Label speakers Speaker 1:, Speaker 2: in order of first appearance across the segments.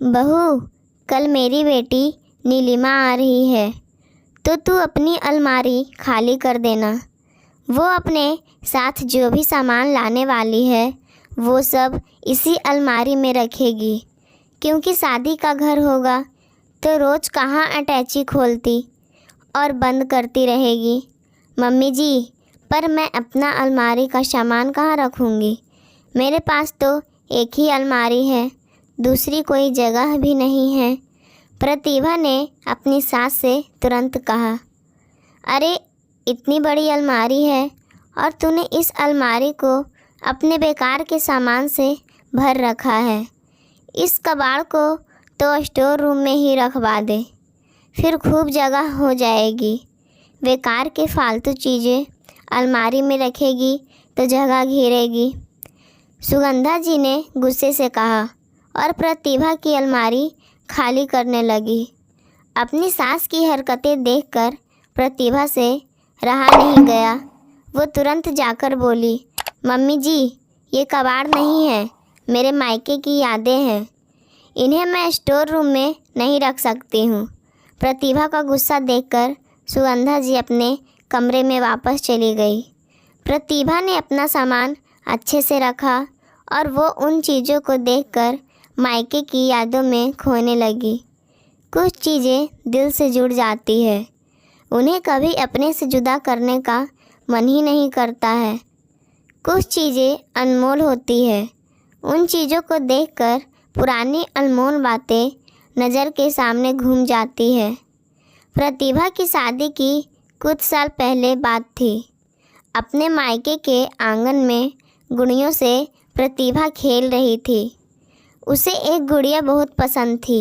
Speaker 1: बहू, कल मेरी बेटी नीलिमा आ रही है, तो तू अपनी अलमारी खाली कर देना। वो अपने साथ जो भी सामान लाने वाली है वो सब इसी अलमारी में रखेगी, क्योंकि शादी का घर होगा तो रोज़ कहाँ अटैची खोलती और बंद करती रहेगी। मम्मी जी, पर मैं अपना अलमारी का सामान कहाँ रखूँगी? मेरे पास तो एक ही अलमारी है, दूसरी कोई जगह भी नहीं है। प्रतिभा ने अपनी सास से तुरंत कहा। अरे, इतनी बड़ी अलमारी है और तूने इस अलमारी को अपने बेकार के सामान से भर रखा है। इस कबाड़ को तो स्टोर रूम में ही रखवा दे, फिर खूब जगह हो जाएगी। बेकार के फालतू चीज़ें अलमारी में रखेगी तो जगह घेरेगी। सुगंधा जी ने गुस्से से कहा और प्रतिभा की अलमारी खाली करने लगी। अपनी सास की हरकतें देखकर प्रतिभा से रहा नहीं गया। वो तुरंत जाकर बोली, मम्मी जी, ये कबाड़ नहीं है, मेरे मायके की यादें हैं। इन्हें मैं स्टोर रूम में नहीं रख सकती हूँ। प्रतिभा का गुस्सा देखकर सुगंधा जी अपने कमरे में वापस चली गई। प्रतिभा ने अपना सामान अच्छे से रखा और वो उन चीज़ों को देखकर मायके की यादों में खोने लगी। कुछ चीज़ें दिल से जुड़ जाती है, उन्हें कभी अपने से जुदा करने का मन ही नहीं करता है। कुछ चीज़ें अनमोल होती है, उन चीज़ों को देखकर पुरानी अनमोल बातें नज़र के सामने घूम जाती है। प्रतिभा की शादी की कुछ साल पहले बात थी। अपने मायके के आंगन में गुड़ियों से प्रतिभा खेल रही थी। उसे एक गुड़िया बहुत पसंद थी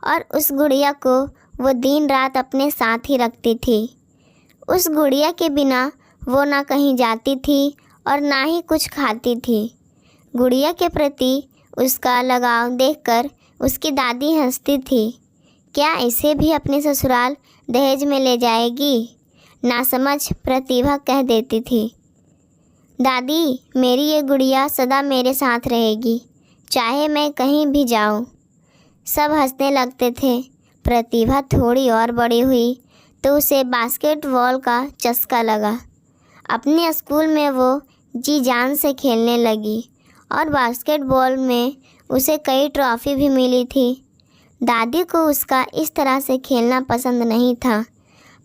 Speaker 1: और उस गुड़िया को वो दिन रात अपने साथ ही रखती थी। उस गुड़िया के बिना वो ना कहीं जाती थी और ना ही कुछ खाती थी। गुड़िया के प्रति उसका लगाव देखकर उसकी दादी हंसती थी। क्या इसे भी अपने ससुराल दहेज में ले जाएगी? नासमझ प्रतिभा कह देती थी। दादी, मेरी ये गुड़िया सदा मेरे साथ रहेगी, चाहे मैं कहीं भी जाऊं। सब हंसने लगते थे। प्रतिभा थोड़ी और बड़ी हुई तो उसे बास्केटबॉल का चस्का लगा। अपने स्कूल में वो जी जान से खेलने लगी और बास्केटबॉल में उसे कई ट्रॉफ़ी भी मिली थी। दादी को उसका इस तरह से खेलना पसंद नहीं था,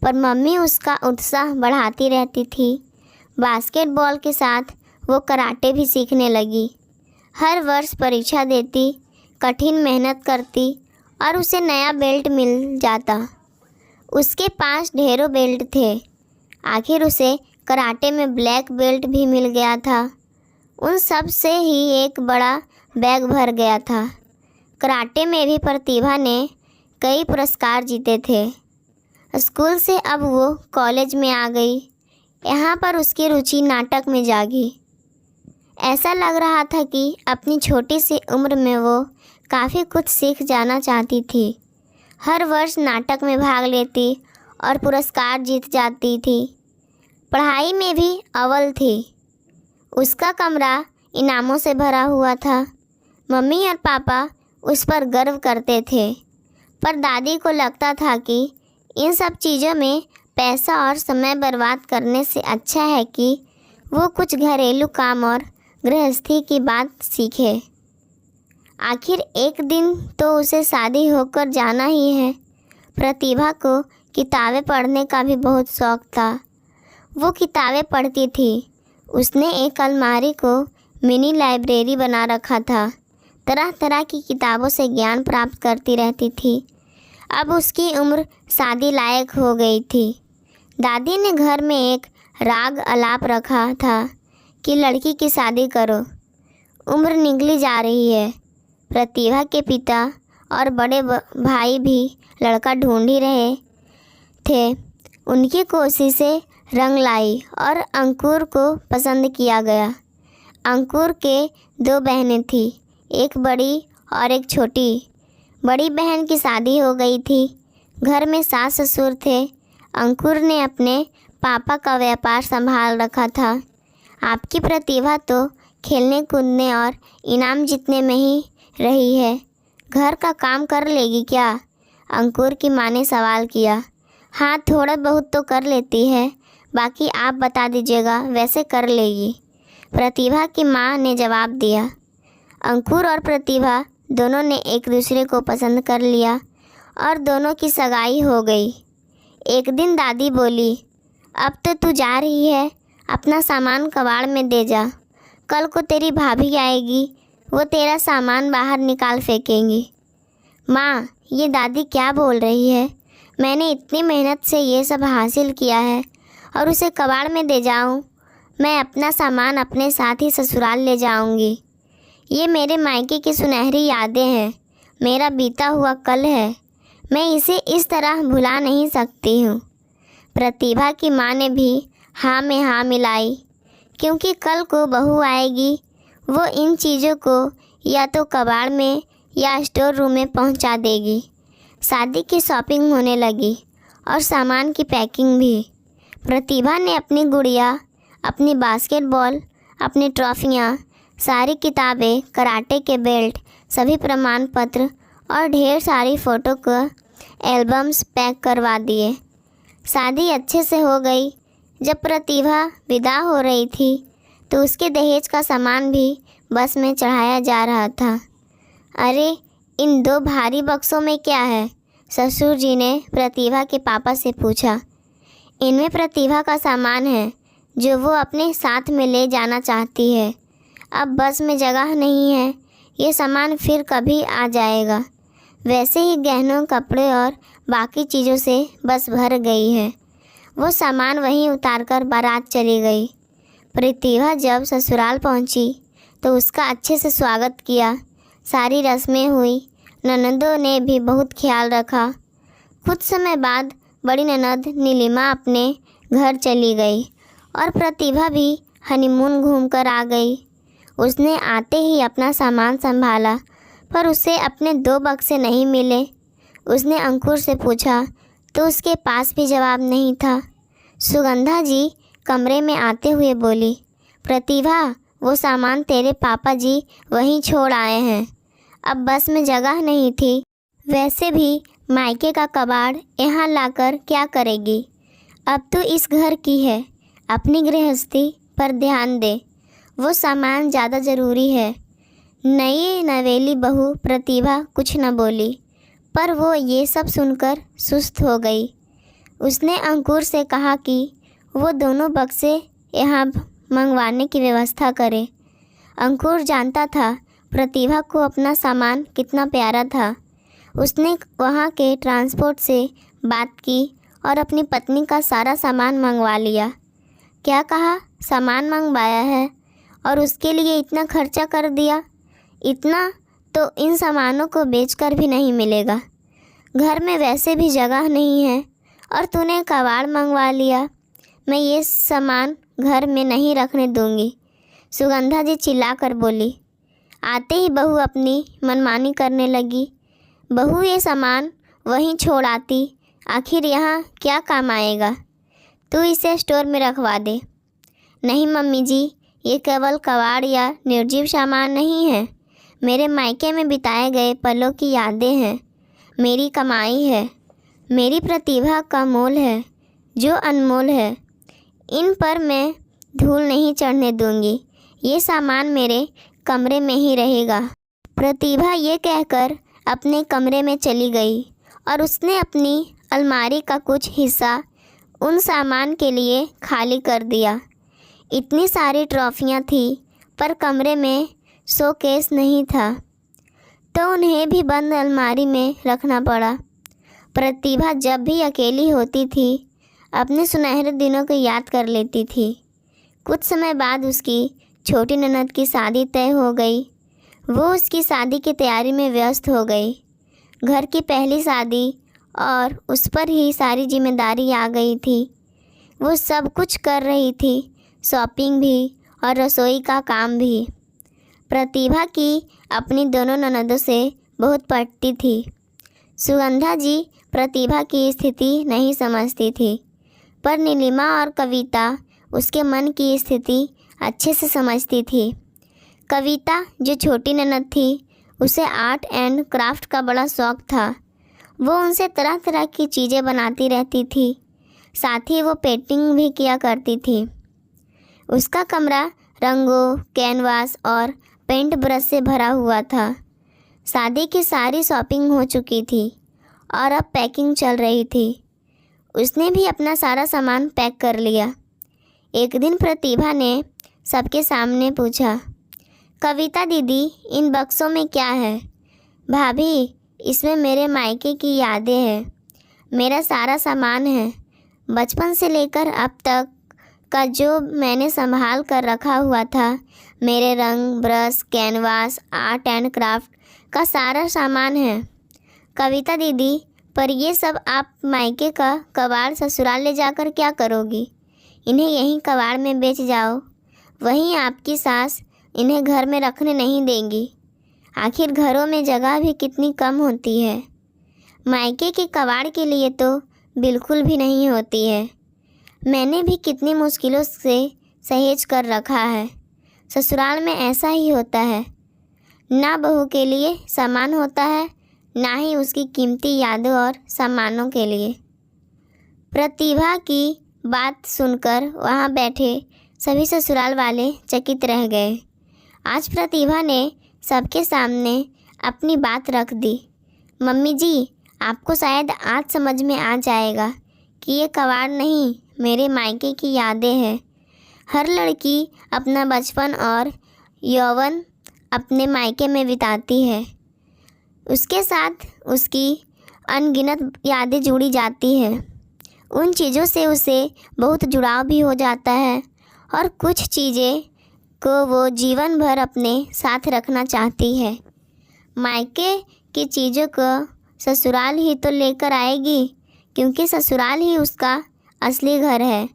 Speaker 1: पर मम्मी उसका उत्साह बढ़ाती रहती थी। बास्केटबॉल के साथ वो कराटे भी सीखने लगी। हर वर्ष परीक्षा देती, कठिन मेहनत करती और उसे नया बेल्ट मिल जाता। उसके पास ढेरों बेल्ट थे। आखिर उसे कराटे में ब्लैक बेल्ट भी मिल गया था। उन सब से ही एक बड़ा बैग भर गया था। कराटे में भी प्रतिभा ने कई पुरस्कार जीते थे। स्कूल से अब वो कॉलेज में आ गई। यहाँ पर उसकी रुचि नाटक में जागी। ऐसा लग रहा था कि अपनी छोटी सी उम्र में वो काफ़ी कुछ सीख जाना चाहती थी। हर वर्ष नाटक में भाग लेती और पुरस्कार जीत जाती थी। पढ़ाई में भी अव्वल थी। उसका कमरा इनामों से भरा हुआ था। मम्मी और पापा उस पर गर्व करते थे, पर दादी को लगता था कि इन सब चीज़ों में पैसा और समय बर्बाद करने से अच्छा है कि वो कुछ घरेलू काम और गृहस्थी की बात सीखे। आखिर एक दिन तो उसे शादी होकर जाना ही है। प्रतिभा को किताबें पढ़ने का भी बहुत शौक़ था। वो किताबें पढ़ती थी। उसने एक अलमारी को मिनी लाइब्रेरी बना रखा था। तरह तरह की किताबों से ज्ञान प्राप्त करती रहती थी। अब उसकी उम्र शादी लायक हो गई थी। दादी ने घर में एक राग अलाप रखा था कि लड़की की शादी करो, उम्र निकली जा रही है। प्रतिभा के पिता और बड़े भाई भी लड़का ढूंढ ही रहे थे। उनकी कोशिशें रंग लाई और अंकुर को पसंद किया गया। अंकुर के दो बहनें थीं, एक बड़ी और एक छोटी। बड़ी बहन की शादी हो गई थी। घर में सास ससुर थे। अंकुर ने अपने पापा का व्यापार संभाल रखा था। आपकी प्रतिभा तो खेलने कूदने और इनाम जीतने में ही रही है। घर का काम कर लेगी क्या? अंकुर की माँ ने सवाल किया। हाँ, थोड़ा बहुत तो कर लेती है, बाकी आप बता दीजिएगा, वैसे कर लेगी, प्रतिभा की माँ ने जवाब दिया। अंकुर और प्रतिभा दोनों ने एक दूसरे को पसंद कर लिया और दोनों की सगाई हो गई। एक दिन दादी बोली, अब तो तू जा रही है, अपना सामान कबाड़ में दे जा, कल को तेरी भाभी आएगी, वो तेरा सामान बाहर निकाल फेंकेंगी। माँ, ये दादी क्या बोल रही है? मैंने इतनी मेहनत से ये सब हासिल किया है और उसे कबाड़ में दे जाऊँ? मैं अपना सामान अपने साथ ही ससुराल ले जाऊँगी। ये मेरे मायके की सुनहरी यादें हैं, मेरा बीता हुआ कल है, मैं इसे इस तरह भुला नहीं सकती हूँ। प्रतिभा की माँ ने भी हाँ में हाँ मिलाई, क्योंकि कल को बहू आएगी, वो इन चीज़ों को या तो कबाड़ में या स्टोर रूम में पहुँचा देगी। शादी की शॉपिंग होने लगी और सामान की पैकिंग भी। प्रतिभा ने अपनी गुड़िया, अपनी बास्केटबॉल, अपनी ट्रॉफियाँ, सारी किताबें, कराटे के बेल्ट, सभी प्रमाण पत्र और ढेर सारी फ़ोटो का एल्बम्स पैक करवा दिए। शादी अच्छे से हो गई। जब प्रतिभा विदा हो रही थी तो उसके दहेज का सामान भी बस में चढ़ाया जा रहा था। अरे, इन 2 भारी बक्सों में क्या है? ससुर जी ने प्रतिभा के पापा से पूछा। इनमें प्रतिभा का सामान है जो वो अपने साथ में ले जाना चाहती है। अब बस में जगह नहीं है, ये सामान फिर कभी आ जाएगा। वैसे ही गहनों, कपड़े और बाकी चीज़ों से बस भर गई है। वो सामान वहीं उतारकर बारात चली गई। प्रतिभा जब ससुराल पहुंची तो उसका अच्छे से स्वागत किया, सारी रस्में हुई, ननदों ने भी बहुत ख्याल रखा। कुछ समय बाद बड़ी ननद नीलिमा अपने घर चली गई और प्रतिभा भी हनीमून घूमकर आ गई। उसने आते ही अपना सामान संभाला, पर उसे अपने 2 बक्से नहीं मिले। उसने अंकुर से पूछा तो उसके पास भी जवाब नहीं था। सुगंधा जी कमरे में आते हुए बोली, प्रतिभा, वो सामान तेरे पापा जी वहीं छोड़ आए हैं। अब बस में जगह नहीं थी, वैसे भी मायके का कबाड़ यहाँ लाकर क्या करेगी? अब तो इस घर की है, अपनी गृहस्थी पर ध्यान दे, वो सामान ज़्यादा ज़रूरी है। नई नवेली बहू प्रतिभा कुछ न बोली, पर वो ये सब सुनकर सुस्त हो गई। उसने अंकुर से कहा कि वो दोनों बक्से यहाँ मंगवाने की व्यवस्था करे। अंकुर जानता था प्रतिभा को अपना सामान कितना प्यारा था। उसने वहाँ के ट्रांसपोर्ट से बात की और अपनी पत्नी का सारा सामान मंगवा लिया। क्या कहा? सामान मंगवाया है और उसके लिए इतना खर्चा कर दिया? इतना तो इन सामानों को बेचकर भी नहीं मिलेगा। घर में वैसे भी जगह नहीं है और तूने कबाड़ मंगवा लिया। मैं ये सामान घर में नहीं रखने दूंगी, सुगंधा जी चिल्लाकर बोली। आते ही बहू अपनी मनमानी करने लगी। बहू, ये सामान वहीं छोड़ आती, आखिर यहाँ क्या काम आएगा? तू इसे स्टोर में रखवा दे। नहीं मम्मी जी, ये केवल कबाड़ या निर्जीव सामान नहीं है, मेरे मायके में बिताए गए पलों की यादें हैं, मेरी कमाई है, मेरी प्रतिभा का मोल है जो अनमोल है। इन पर मैं धूल नहीं चढ़ने दूंगी। ये सामान मेरे कमरे में ही रहेगा। प्रतिभा ये कहकर अपने कमरे में चली गई और उसने अपनी अलमारी का कुछ हिस्सा उन सामान के लिए खाली कर दिया। इतनी सारी ट्रॉफियाँ थी, पर कमरे में शोकेस नहीं था, तो उन्हें भी बंद अलमारी में रखना पड़ा। प्रतिभा जब भी अकेली होती थी अपने सुनहरे दिनों को याद कर लेती थी। कुछ समय बाद उसकी छोटी ननद की शादी तय हो गई। वो उसकी शादी की तैयारी में व्यस्त हो गई। घर की पहली शादी और उस पर ही सारी जिम्मेदारी आ गई थी। वो सब कुछ कर रही थी, शॉपिंग भी और रसोई का काम भी। प्रतिभा की अपनी दोनों ननदों से बहुत पटती थी। सुगंधा जी प्रतिभा की स्थिति नहीं समझती थी, पर नीलिमा और कविता उसके मन की स्थिति अच्छे से समझती थी। कविता, जो छोटी ननद थी, उसे आर्ट एंड क्राफ्ट का बड़ा शौक़ था। वो उनसे तरह तरह की चीज़ें बनाती रहती थी, साथ ही वो पेंटिंग भी किया करती थी। उसका कमरा रंगों, कैनवास और पेंट ब्रश से भरा हुआ था। शादी की सारी शॉपिंग हो चुकी थी और अब पैकिंग चल रही थी। उसने भी अपना सारा सामान पैक कर लिया। एक दिन प्रतिभा ने सबके सामने पूछा, कविता दीदी, इन बक्सों में क्या है? भाभी, इसमें मेरे मायके की यादें हैं। मेरा सारा सामान है, बचपन से लेकर अब तक का जो मैंने संभाल कर रखा हुआ था। मेरे रंग, brush, canvas, art and craft का सारा सामान है। कविता दीदी, पर ये सब आप मायके का कबाड़ ससुराल ले जाकर क्या करोगी? इन्हें यहीं कबाड़ में बेच जाओ, वहीं आपकी सास इन्हें घर में रखने नहीं देंगी। आखिर घरों में जगह भी कितनी कम होती है। मायके के कबाड़ के लिए तो बिल्कुल भी नहीं होती है। मैंने भी कितनी मुश्किलों से सहेज कर रखा है। ससुराल में ऐसा ही होता है, ना बहू के लिए सामान होता है, ना ही उसकी कीमती यादों और सामानों के लिए। प्रतिभा की बात सुनकर वहाँ बैठे सभी ससुराल वाले चकित रह गए। आज प्रतिभा ने सबके सामने अपनी बात रख दी। मम्मी जी, आपको शायद आज समझ में आ जाएगा कि ये कबाड़ नहीं, मेरे मायके की यादें हैं। हर लड़की अपना बचपन और यौवन अपने मायके में बिताती है। उसके साथ उसकी अनगिनत यादें जुड़ी जाती हैं। उन चीज़ों से उसे बहुत जुड़ाव भी हो जाता है और कुछ चीज़ें को वो जीवन भर अपने साथ रखना चाहती है। मायके की चीज़ों को ससुराल ही तो लेकर आएगी, क्योंकि ससुराल ही उसका असली घर है।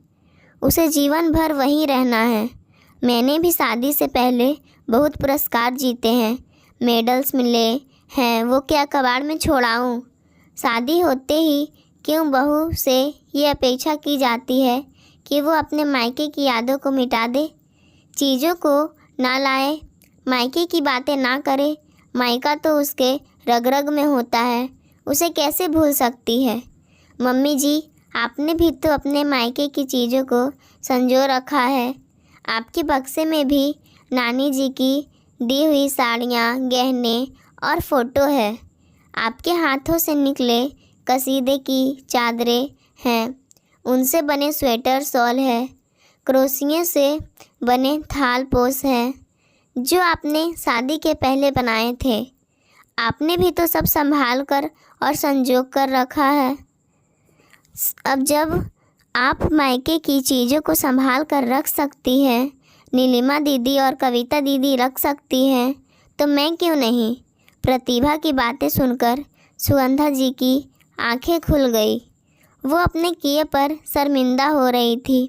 Speaker 1: उसे जीवन भर वहीं रहना है। मैंने भी शादी से पहले बहुत पुरस्कार जीते हैं, मेडल्स मिले हैं, वो क्या कबाड़ में छोड़ाऊँ? शादी होते ही क्यों बहू से ये अपेक्षा की जाती है कि वो अपने मायके की यादों को मिटा दे, चीज़ों को ना लाए, मायके की बातें ना करे। मायका तो उसके रग रग में होता है, उसे कैसे भूल सकती है? मम्मी जी, आपने भी तो अपने मायके की चीज़ों को संजो रखा है। आपके बक्से में भी नानी जी की दी हुई साड़ियाँ, गहने और फ़ोटो है। आपके हाथों से निकले कसीदे की चादरें हैं, उनसे बने स्वेटर, शॉल है, क्रोशिये से बने थाल पोश हैं, जो आपने शादी के पहले बनाए थे। आपने भी तो सब संभाल कर और संजो कर रखा है। अब जब आप मायके की चीज़ों को संभाल कर रख सकती हैं, नीलिमा दीदी और कविता दीदी रख सकती हैं, तो मैं क्यों नहीं? प्रतिभा की बातें सुनकर सुगंधा जी की आंखें खुल गई। वो अपने किए पर शर्मिंदा हो रही थी।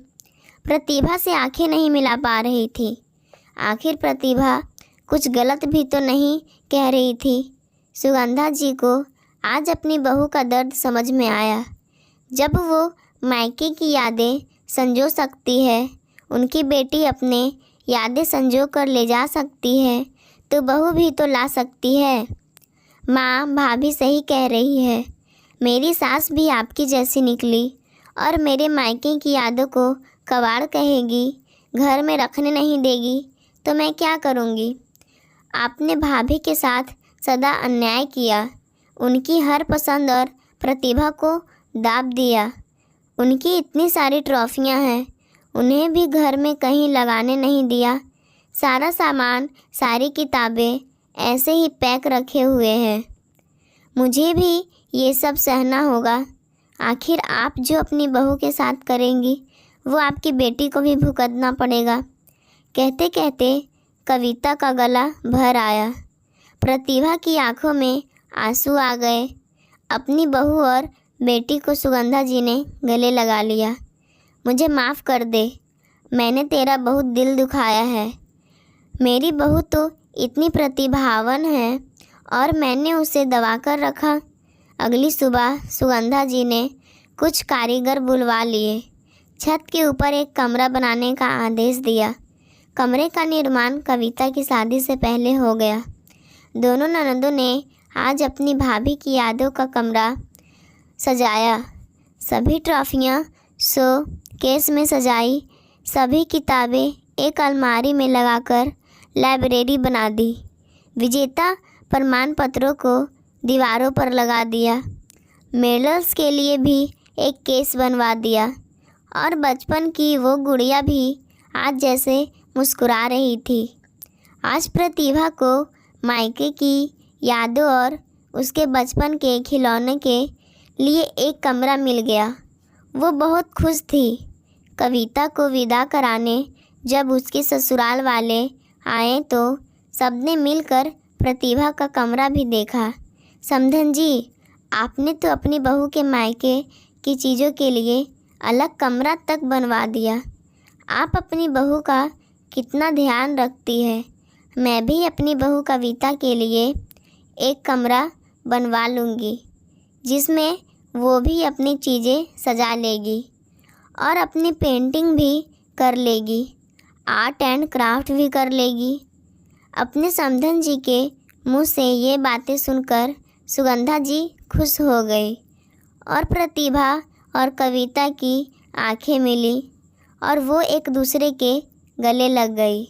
Speaker 1: प्रतिभा से आंखें नहीं मिला पा रही थी। आखिर प्रतिभा कुछ गलत भी तो नहीं कह रही थी। सुगंधा जी को आज अपनी बहू का दर्द समझ में आया। जब वो मायके की यादें संजो सकती है, उनकी बेटी अपने यादें संजो कर ले जा सकती है, तो बहू भी तो ला सकती है। माँ, भाभी सही कह रही है। मेरी सास भी आपकी जैसी निकली और मेरे मायके की यादों को कबाड़ कहेगी, घर में रखने नहीं देगी, तो मैं क्या करूँगी? आपने भाभी के साथ सदा अन्याय किया, उनकी हर पसंद और प्रतिभा को दाब दिया। उनकी इतनी सारी ट्रॉफियाँ हैं, उन्हें भी घर में कहीं लगाने नहीं दिया। सारा सामान, सारी किताबें ऐसे ही पैक रखे हुए हैं। मुझे भी ये सब सहना होगा। आखिर आप जो अपनी बहू के साथ करेंगी, वो आपकी बेटी को भी भुगतना पड़ेगा। कहते कहते कविता का गला भर आया। प्रतिभा की आंखों में आंसू आ गए। अपनी बहू और बेटी को सुगंधा जी ने गले लगा लिया। मुझे माफ़ कर दे, मैंने तेरा बहुत दिल दुखाया है। मेरी बहू तो इतनी प्रतिभावान है और मैंने उसे दबा कर रखा। अगली सुबह सुगंधा जी ने कुछ कारीगर बुलवा लिए। छत के ऊपर एक कमरा बनाने का आदेश दिया। कमरे का निर्माण कविता की शादी से पहले हो गया। दोनों ननदों ने आज अपनी भाभी की यादों का कमरा सजाया। सभी ट्रॉफियाँ शो केस में सजाई, सभी किताबें एक अलमारी में लगाकर लाइब्रेरी बना दी। विजेता प्रमाण पत्रों को दीवारों पर लगा दिया। मेडल्स के लिए भी एक केस बनवा दिया और बचपन की वो गुड़िया भी आज जैसे मुस्कुरा रही थी। आज प्रतिभा को मायके की यादों और उसके बचपन के खिलौने के लिए एक कमरा मिल गया। वो बहुत खुश थी। कविता को विदा कराने जब उसके ससुराल वाले आए तो सबने मिलकर प्रतिभा का कमरा भी देखा। समधन जी, आपने तो अपनी बहू के मायके की चीज़ों के लिए अलग कमरा तक बनवा दिया। आप अपनी बहू का कितना ध्यान रखती है। मैं भी अपनी बहू कविता के लिए एक कमरा बनवा लूँगी जिसमें वो भी अपनी चीज़ें सजा लेगी और अपनी पेंटिंग भी कर लेगी, आर्ट एंड क्राफ्ट भी कर लेगी। अपने समधन जी के मुंह से ये बातें सुनकर सुगंधा जी खुश हो गई और प्रतिभा और कविता की आंखें मिली और वो एक दूसरे के गले लग गई।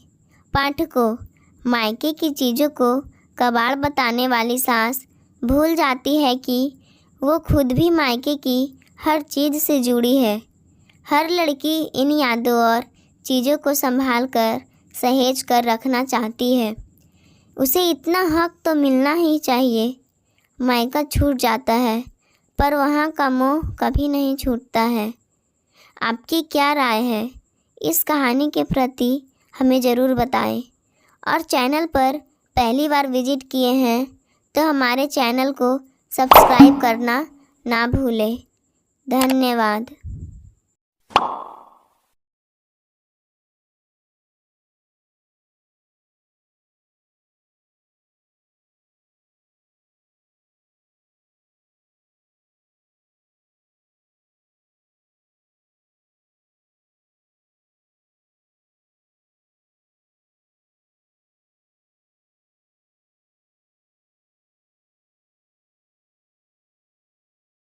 Speaker 1: पाठकों, मायके की चीज़ों को कबाड़ बताने वाली सास भूल जाती है कि वो खुद भी मायके की हर चीज़ से जुड़ी है। हर लड़की इन यादों और चीज़ों को संभाल कर सहेज कर रखना चाहती है। उसे इतना हक तो मिलना ही चाहिए। मायका छूट जाता है पर वहाँ का मोह कभी नहीं छूटता है। आपकी क्या राय है इस कहानी के प्रति हमें ज़रूर बताएं और चैनल पर पहली बार विजिट किए हैं तो हमारे चैनल को सब्सक्राइब करना ना भूलें। धन्यवाद।